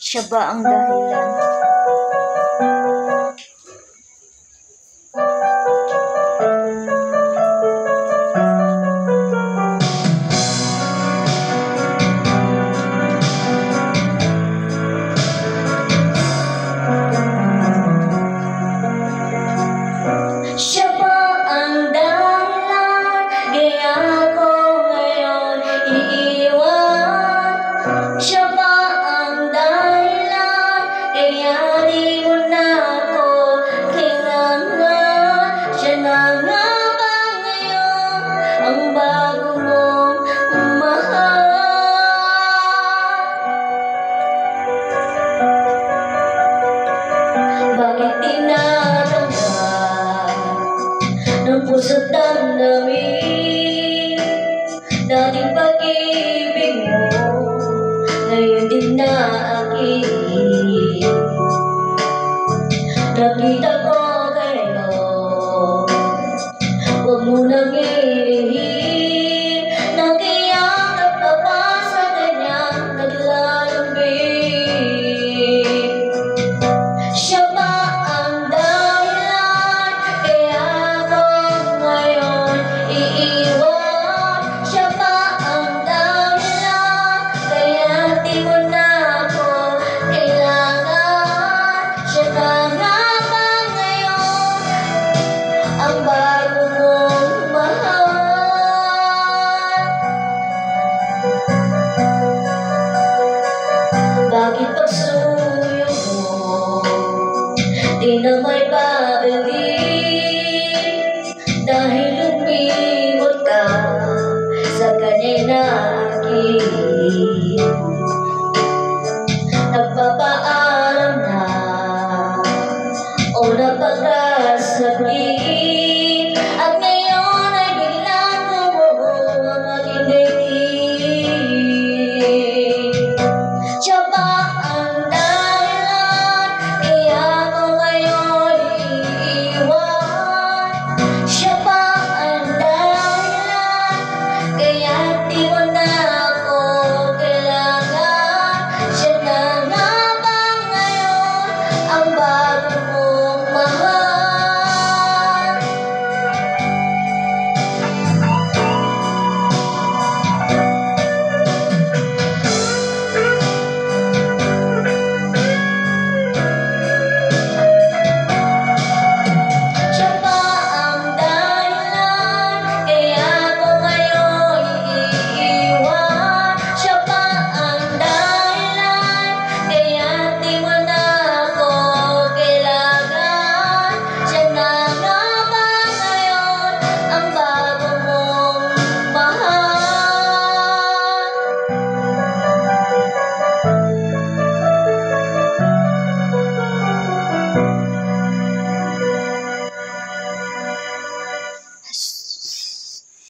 Siya ba ang dahilan? Siya ba ang dahilan? Kaya ako ngayon iiwan. Siya ba ang dahilan? Kaya di mo na ako kailangan. Siya na nga ba ngayon ang bago mong mahal? Bakit tinatanggal ng puso't damdamin? Dating pag-ibig mo, ngayon din na akin. Nakita ko kayo, huwag mo nang ilihim. Nakiyakap ka pa sa kanyang naglalambing. Siya ba ang dahilan? Kaya ako ngayon iiwan. Siya ba ang dahilan? Kaya di mo na ako kailangan. Siya na nga ba ngayon ang bago mong mahal? Bakit pagsuyo mo di na may babalik? Dahil lumimot ka sa kanina akin. Nagpapaalam na o napagkasabit, at ngayon ay biglang bumuo ang aking daigdig. Siya ba ang dahilan? Kaya ako ngayon iiwan. Siya ba ang dahilan? Kaya di mo na ako kailangan. Siya na nga ba ngayon ang bago mong mahal? Siya ba ang dahilan? Kaya ako ngayon iiwan. Siya ba ang dahilan? Kaya di mo na ako kailangan. Siya na nga ba ngayon ang bago mong mahal?